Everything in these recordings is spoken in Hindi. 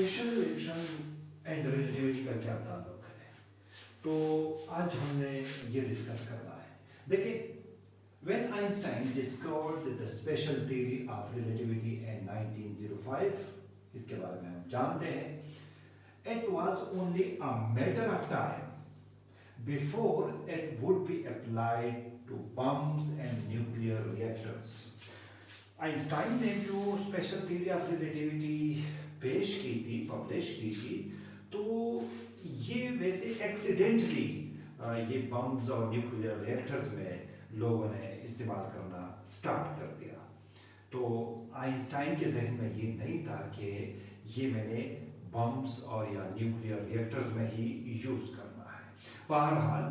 स्पेशल इलेक्ट्रॉन एंड रिलेटिविटी का क्या ताल्लुक है, तो आज हमने ये डिस्कस करना है। देखिए, when Einstein discovered the special theory of relativity in 1905, इसके बारे में हम जानते हैं, it was only a matter of time before it would be applied to bombs and nuclear reactors. Einstein ने जो स्पेशल थ्योरी ऑफ रिलेटिविटी पेश की थी, पब्लिश की थी, तो ये वैसे एक्सीडेंटली ये बम्स और न्यूक्लियर रिएक्टर्स में लोगों ने इस्तेमाल करना स्टार्ट कर दिया। तो आइंस्टाइन के जहन में ये नहीं था कि ये मैंने बम्स और या न्यूक्लियर रिएक्टर्स में ही यूज़ करना है। बहरहाल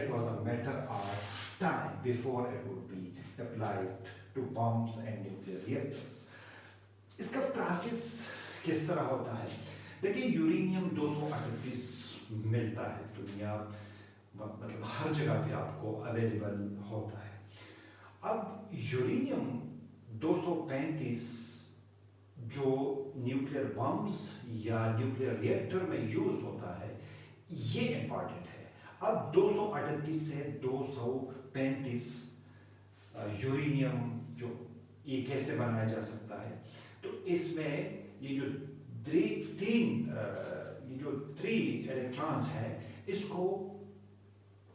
it was a matter of time before it would be applied to bombs and nuclear reactors. इसका प्रोसेस किस तरह होता है? देखिए, यूरेनियम 238 मिलता है दुनिया, मतलब हर जगह पे आपको अवेलेबल होता है। अब यूरेनियम 235 जो न्यूक्लियर बम्स या न्यूक्लियर रिएक्टर में यूज होता है, ये इंपॉर्टेंट है। अब 238 से 235 यूरेनियम जो ये कैसे बनाया जा सकता है, तो इसमें ये जो थ्री इलेक्ट्रॉन्स हैं, इसको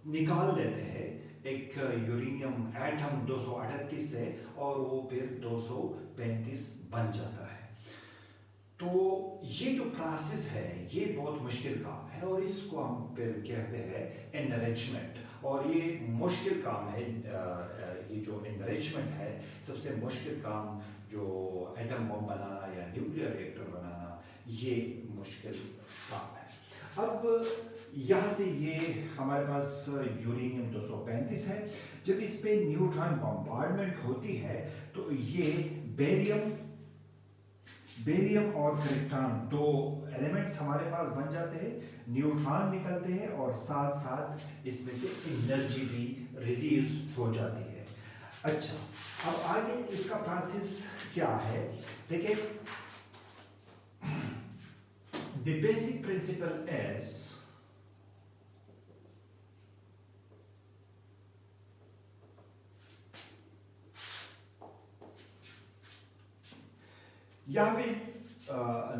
निकाल लेते हैं एक यूरेनियम एटम 238 से, और वो फिर 235 बन जाता है। तो ये जो प्रोसेस है ये बहुत मुश्किल काम है, और इसको हम फिर कहते हैं एनरिचमेंट। और ये मुश्किल काम है, ये जो एनरिचमेंट है, सबसे मुश्किल काम जो एटम बम बनाना या न्यूक्लियर रिएक्टर बनाना, ये मुश्किल काम है। अब यहाँ से ये हमारे पास यूरेनियम 235 है। जब इस पे न्यूट्रॉन बम्बार्डमेंट होती है, तो ये बेरियम और क्रिप्टॉन दो एलिमेंट्स हमारे पास बन जाते हैं, न्यूट्रॉन निकलते हैं, और साथ साथ इसमें से एनर्जी भी रिलीज हो जाती है। अच्छा, अब आगे इसका प्रोसेस क्या है? देखिए, द बेसिक प्रिंसिपल इज यहाँ पे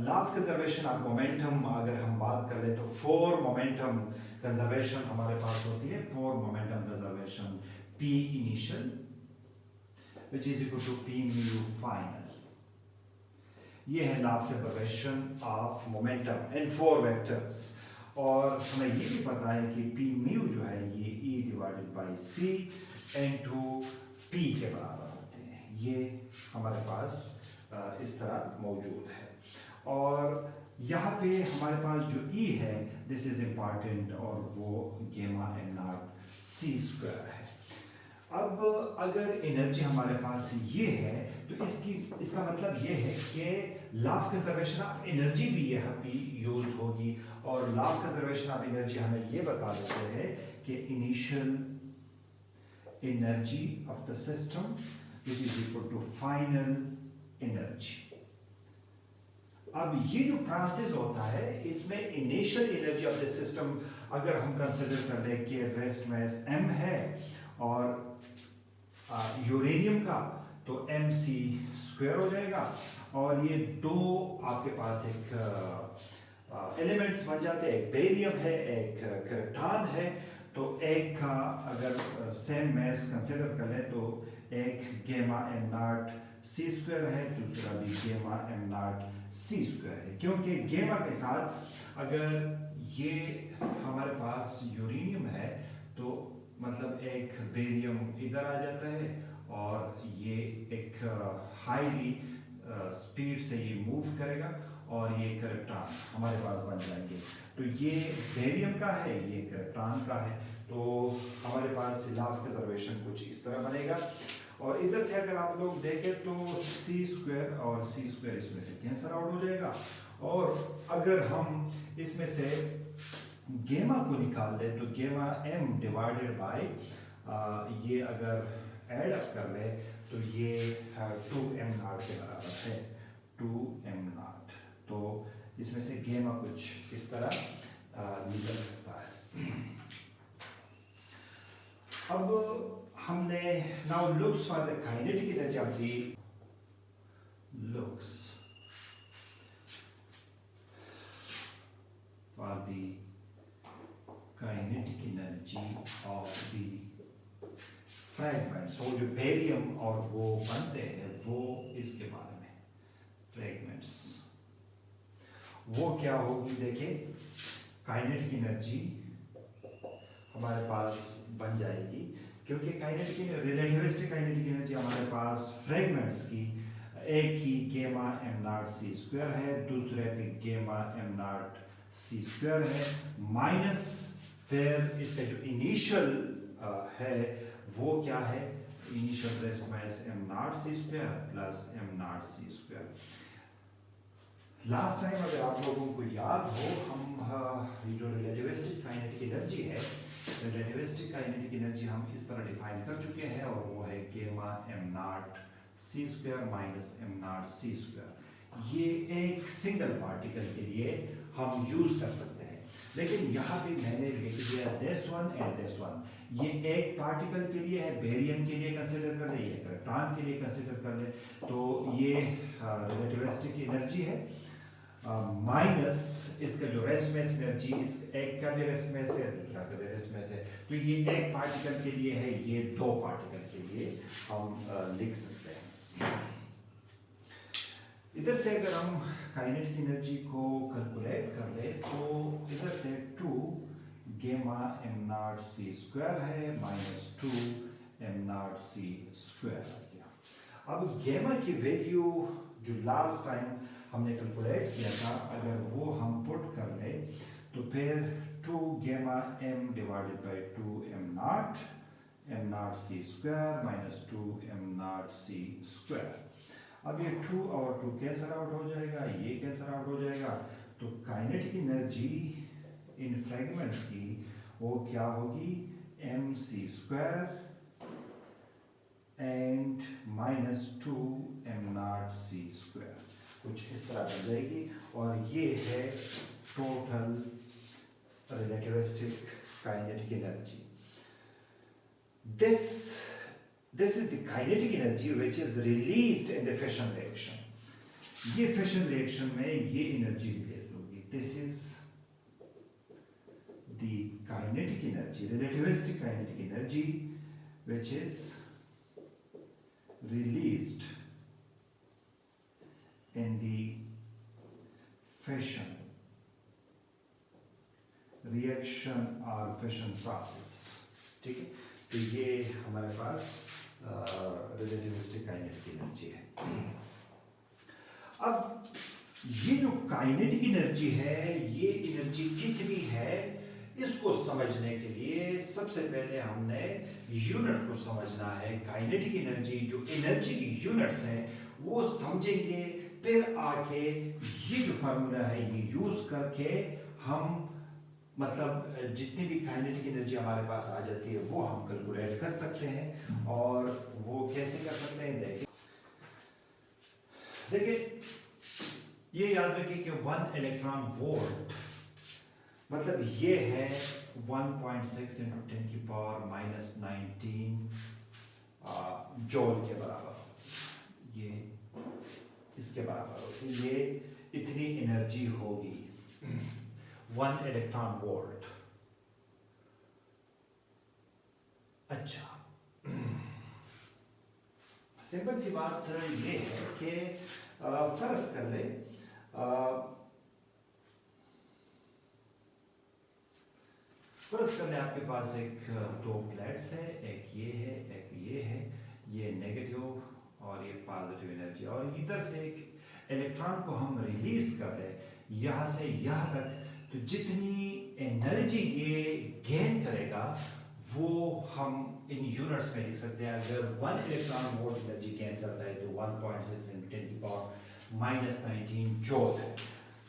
law of conservation of momentum अगर हम बात कर ले, तो 4 मोमेंटम कंजर्वेशन हमारे पास होती है। 4 momentum conservation, P initial which is equal to P mu final। ये है law of conservation of momentum in 4 vectors. और हमें ये भी पता है कि P mu जो है ये E divided by C into P के बराबर होते हैं। ये हमारे पास इस तरह मौजूद है। और यहाँ पे हमारे पास जो E है, दिस इज इम्पॉर्टेंट, और वो गेमा एम नॉट C स्क्वायर है। अब अगर एनर्जी हमारे पास ये है, तो इसका मतलब ये है कि law of conservation of energy भी यहाँ पे यूज होगी। और law of conservation of energy हमें ये बता देते हैं कि initial energy of the system which is equal to final energy. अब ये जो प्रोसेस होता है, इसमें initial energy of the system अगर हम कंसीडर कर ले कि रेस्ट मास m है और यूरेनियम का, तो mc स्क्वायर हो जाएगा। और ये दो आपके पास एक एलिमेंट्स बन जाते हैं, एक बेरियम है, एक क्रिप्टॉन है। तो एक का अगर सेम मास कंसीडर कर ले, तो एक गेमा एम नॉट C स्क्वायर है, दूसरा भी गेमा एम नॉट C स्क्वायर है। क्योंकि गेमा के साथ अगर ये हमारे पास यूरेनियम है, तो मतलब एक बेरियम इधर आ जाता है, और ये एक हाईली स्पीड से ये मूव करेगा, और ये क्रिप्टॉन हमारे पास बन जाएंगे। तो ये बेरियम का है, ये क्रिप्टॉन का है। तो हमारे पास लॉ ऑफ कंजर्वेशन कुछ इस तरह बनेगा। और इधर से अगर आप लोग देखें, तो C स्क्वायर और C स्क्वायर इसमें से कैंसल आउट हो जाएगा। और अगर हम इसमें से गेमा को निकाल ले, तो गेमा m डिवाइडेड बाय ये अगर ऐड अप कर ले, तो ये 2m नॉट के बराबर है, 2m नॉट। तो इसमें से गेमा कुछ इस तरह निकल सकता है। अब हमने now looks for the kinetic energy of the looks for the kinetic energy of the fragments। और जो बेरियम और वो बनते हैं वो इसके बारे में फ्रैगमेंट्स वो क्या होगी। देखिए काइनेटिक एनर्जी हमारे पास बन जाएगी क्योंकि काइनेटिक रिलेटिविस्टिक काइनेटिक एनर्जी हमारे पास फ्रैगमेंट्स की एक की gamma am not C square है, दूसरे की gamma am not C square है, माइनस फिर इसका जो इनिशियल है वो क्या है, initial rest minus M not C square plus M not C square. Last time अगर आप लोगों को याद हो हम ये जो रिलेटिविस्टिक काइनेटिक एनर्जी है, रिलेटिविस्टिक काइनेटिक एनर्जी हम इस तरह डिफाइन कर चुके हैं और वो है gamma am not C square minus M not C square. ये एक सिंगल पार्टिकल के लिए हम यूज कर सकते हैं, लेकिन यहाँ पे मैंने लिख दिया this one and this one. ये एक पार्टिकल के लिए है, बेरियम के लिए कंसिडर कर ले, ये इलेक्ट्रॉन के लिए कंसिडर कर ले, तो ये रिलेटिविस्टिक एनर्जी है माइनस इसका जो रेस्टमेस एनर्जी, इस एक का भी रेस्टमेस है दूसरा का भी रेस्टमेस है, तो ये एक पार्टिकल के लिए है, ये दो पार्टिकल के लिए हम लिख सकते हैं। इधर से अगर हम काइनेटिक एनर्जी को कैलकुलेट कर ले तो इधर से 2 gamma am not C square है minus 2 am not C square आ गया। अब गेमा की वैल्यू जो लास्ट टाइम हमने कैलकुलेट किया था अगर वो हम पुट कर ले तो फिर 2 gamma M divided by 2 am not C square minus 2 am not C square. अब ये 2 और 2 कैंसल आउट हो जाएगा, ये कैंसल आउट हो जाएगा, तो काइनेटिक एनर्जी इन फ्रैगमेंट्स की वो क्या होगी, M C square and minus 2 am not C square, कुछ इस तरह बन जाएगी। और ये है total relativistic kinetic energy. This is the kinetic energy which is released in the fission reaction। ये fission reaction में ये energy रिलीज होगी। This is the kinetic energy, relativistic kinetic energy which is released in the fission reaction or fission process। ठीक है, तो ये हमारे पास रिलेटिविस्टिक काइनेटिक एनर्जी है। अब ये जो काइनेटिक एनर्जी है ये एनर्जी कितनी है इसको समझने के लिए सबसे पहले हमने यूनिट को समझना है। काइनेटिक एनर्जी जो एनर्जी की यूनिट्स हैं वो समझेंगे, फिर आके ये जो फार्मूला है ये यूज करके हम मतलब जितनी भी काइनेटिक एनर्जी हमारे पास आ जाती है वो हम कैलकुलेट कर सकते हैं। और वो कैसे कर सकते हैं, देखिए ये याद रखिए कि 1 इलेक्ट्रॉन वोल्ट मतलब ये है 1.6 × 10⁻⁻19 जूल के बराबर, ये इसके बराबर होगी, ये इतनी एनर्जी होगी 1 इलेक्ट्रॉन वोल्ट। अच्छा, सिंपल सी बात ये है कि फर्ज कर ले आपके पास एक दो प्लेट्स है, एक ये है एक ये है, ये नेगेटिव और ये पॉजिटिव एनर्जी, और इधर से एक इलेक्ट्रॉन को हम रिलीज कर दें यहाँ से यहाँ तक, तो जितनी एनर्जी ये गेन करेगा वो हम इन यूनिट्स में लिख सकते हैं। अगर 1 इलेक्ट्रॉन वोल्ट एनर्जी गेन करता है तो 1.6 × 10⁻⁻19 जूल है।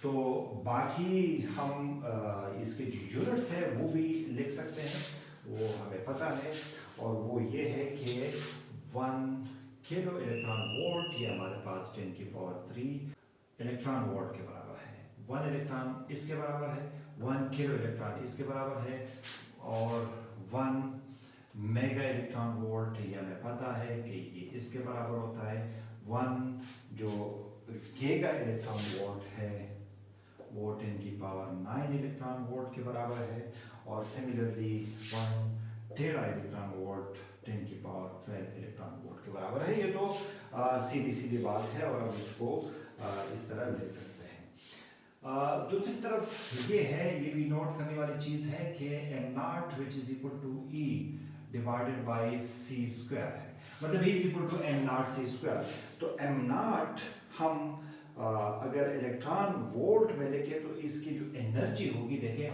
तो बाकी हम इसके जो यूनिट्स है वो भी लिख सकते हैं, वो हमें पता है, और वो ये है कि 1 किलो इलेक्ट्रॉन वोल्ट ये हमारे पास 10⁻³ इलेक्ट्रॉन वोल्ट के बराबर है। 1 इलेक्ट्रॉन इसके बराबर है, 1 किलो इलेक्ट्रॉन इसके बराबर है, और 1 मेगा इलेक्ट्रॉन वोल्ट ये हमें पता है कि ये इसके बराबर होता है। 1 जो गीगा इलेक्ट्रॉन वोल्ट है वो 10 की पावर 9 इलेक्ट्रॉन वोल्ट के बराबर है, और सिमिलरली 1 टेरा इलेक्ट्रॉन वोल्ट 10 की पावर 12 इलेक्ट्रॉन वोल्ट के बराबर है। ये तो सीधी सीधी बात है और हम इसको इस तरह लिख सकते हैं। दूसरी तरफ ये है, ये भी नोट करने वाली चीज है कि M naught which is equal to E divided by C square है, मतलब E is equal to M not C square. तो एम नॉट हम अगर इलेक्ट्रॉन वोल्ट में लिखे तो इसकी जो एनर्जी होगी, देखें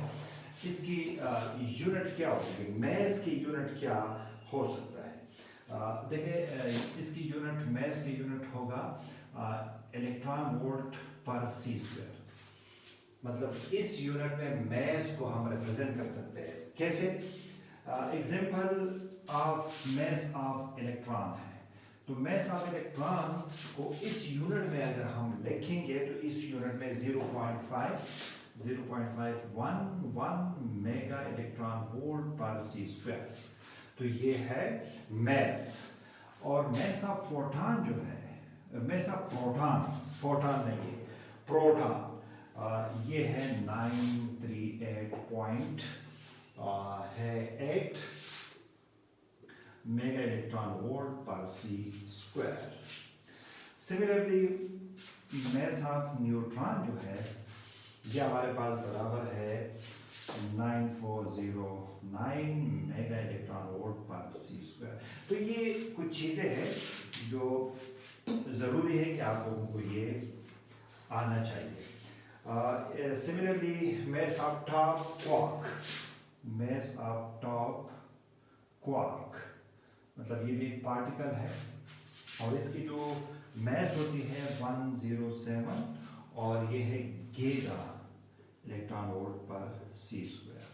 इसकी यूनिट क्या होगी, मैस की यूनिट क्या हो सकता है। देखिए इसकी यूनिट, मैस की यूनिट होगा इलेक्ट्रॉन वोल्ट पर सी स्क्वायर, मतलब इस यूनिट में मैस को हम रिप्रेजेंट कर सकते हैं। कैसे? Example of mass of electron है, तो मैस ऑफ इलेक्ट्रॉन को इस यूनिट में अगर हम लिखेंगे तो इस यूनिट में 0.511 मेगा इलेक्ट्रॉन वोल्ट पर सी स्क्वायर, तो ये है मैस। और मैस ऑफ फोटॉन जो है, मैस ऑफ फोटॉन नहीं है प्रोटॉन, ये है 938.8 मेगा इलेक्ट्रॉन वोल्ट पर c square. Similarly mass of neutron जो है ये हमारे पास बराबर है 9409 मेगा इलेक्ट्रॉन वोल्ट पर सी स्क्वायर। तो ये कुछ चीज़ें हैं जो ज़रूरी है कि आप लोगों को ये आना चाहिए। Similarly mass of top quark, मतलब ये भी एक पार्टिकल है और इसकी जो मैस होती है 107 और ये है गीगा इलेक्ट्रॉन वोल्ट पर सी स्क्वायर।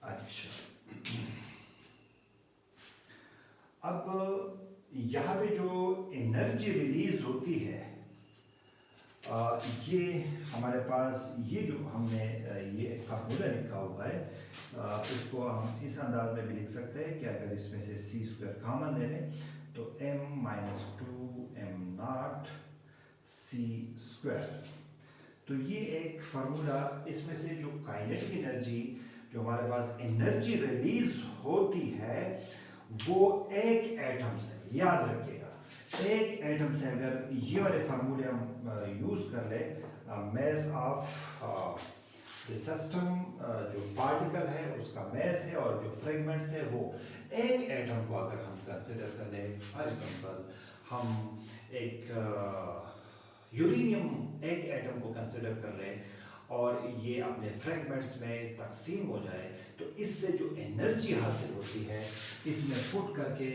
अच्छा, अब यहाँ पे जो एनर्जी रिलीज होती है ये हमारे पास, ये जो हमने ये फार्मूला लिखा हुआ है इसको हम इस अंदाज में भी लिख सकते हैं कि अगर इसमें से सी स्क्वायर कॉमन ले लें तो m माइनस 2m नॉट सी स्क्वायर। तो ये एक फार्मूला, इसमें से जो काइनेटिक एनर्जी जो हमारे पास एनर्जी रिलीज होती है वो एक एटम से, याद रखिएगा एक एटम से अगर ये वाले फार्मूले हम यूज कर ले, मैस ऑफ द सिस्टम जो पार्टिकल है उसका मैस है और जो फ्रेगमेंट्स है वो एक एटम को अगर हम कंसिडर कर ले, फॉर एग्जांपल हम एक यूरेनियम एक एटम को कंसिडर कर ले और ये अपने फ्रेगमेंट्स में तकसीम हो जाए, तो इससे जो एनर्जी हासिल होती है, इसमें पुट करके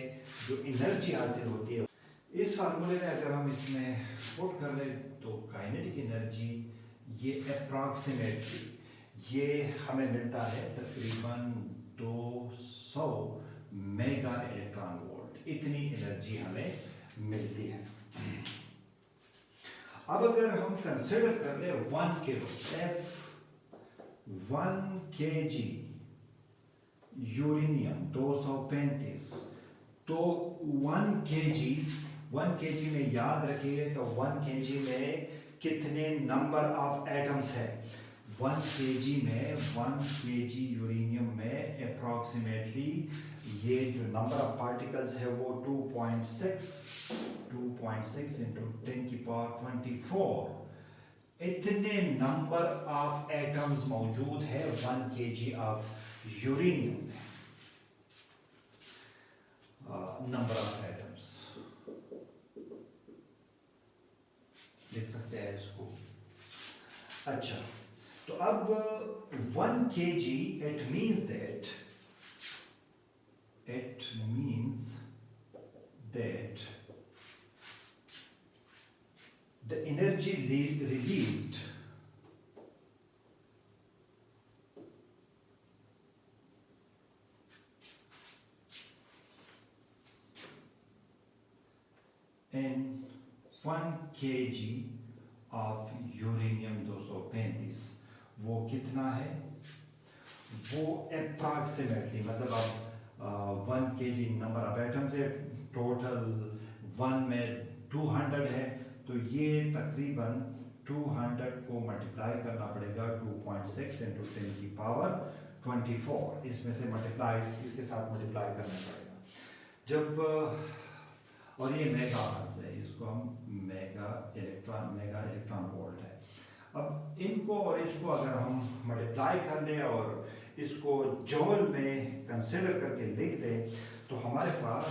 जो एनर्जी हासिल होती है, इस फार्मूले में अगर हम इसमें पुट कर ले तो काइनेटिक एनर्जी ये अप्रॉक्सीमेटली ये हमें मिलता है तकरीबन 200 मेगा इलेक्ट्रॉन वोल्ट, इतनी एनर्जी हमें मिलती है। अब अगर हम कंसिडर कर ले 1 किलो F1 kg यूरेनियम 235, तो 1 kg में याद रखिएगा कि 1 kg में कितने नंबर ऑफ एटम्स है। 1 kg में 1 kg यूरेनियम में अप्रॉक्सीमेटली ये जो नंबर ऑफ पार्टिकल्स है वो 2.6 इंटू 10 की पावर 24, इतने नंबर ऑफ एटम्स मौजूद है 1 kg ऑफ यूरेनियम में। नंबर ऑफ एटम्स लिख सकते हैं इसको। अच्छा, तो अब 1 kg it means that the energy released in 1 kg of uranium 235 वो कितना है? वो अप्रॉक्सीमेटली मतलब अब 1 kg नंबर ऑफ एटम्स है, टोटल 1 में 200 है, तो ये तकरीबन 200 को मल्टीप्लाई करना पड़ेगा 2.6 इंटू 10 की पावर 24, इसमें से मल्टीप्लाई इसके साथ मल्टीप्लाई करना पड़ेगा जब और ये मेगा हर्ट्ज है, इसको हम मेगा इलेक्ट्रॉन वोल्ट है। अब इनको और इसको अगर हम मल्टीप्लाई कर लें और इसको जॉल में कंसिडर करके लिख दें तो हमारे पास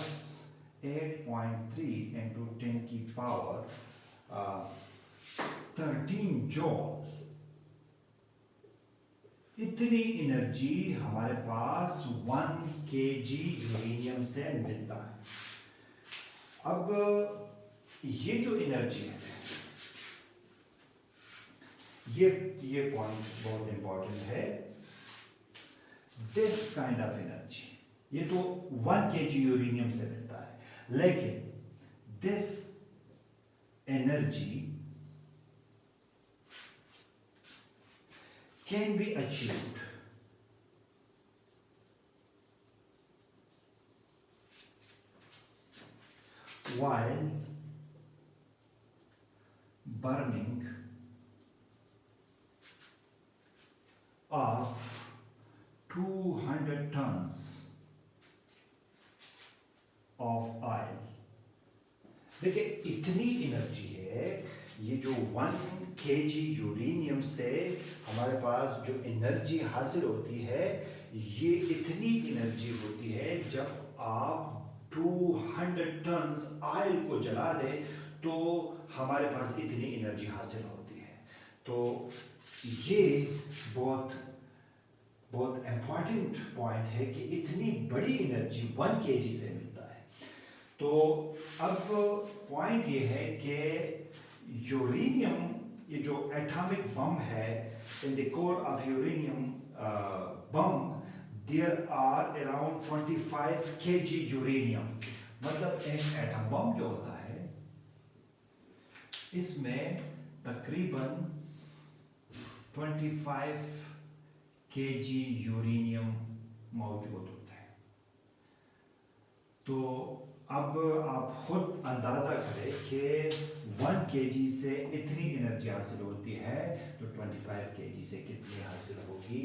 8.3 इंटू 10 की पावर 13 जॉल, इतनी एनर्जी हमारे पास 1 kg यूरेनियम से मिलता है। अब ये जो एनर्जी है, ये पॉइंट बहुत इंपॉर्टेंट है। दिस काइंड ऑफ एनर्जी, ये तो 1 kg यूरेनियम से मिलता है, लेकिन this energy can be achieved while burning of 200 tons of oil। देखिए इतनी एनर्जी है, ये जो 1 kg यूरेनियम से हमारे पास जो एनर्जी हासिल होती है, ये इतनी एनर्जी होती है जब आप 200 टन ऑयल को जला दें तो हमारे पास इतनी एनर्जी हासिल होती है। तो ये बहुत बहुत इंपॉर्टेंट पॉइंट है कि इतनी बड़ी एनर्जी 1 kg से मिलता है। तो अब पॉइंट ये है कि यूरेनियम, ये जो एटॉमिक बम है, in the core of uranium bomb there are around 25 kg uranium. मतलब एक एटम बम जो होता है इसमें तकरीबन 25 kg यूरेनियम मौजूद होता है। तो अब आप खुद अंदाजा करें कि 1 kg से इतनी एनर्जी हासिल होती है तो 25 kg से कितनी हासिल होगी।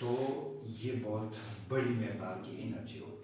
तो ये बहुत बड़ी मकदार की एनर्जी होगी।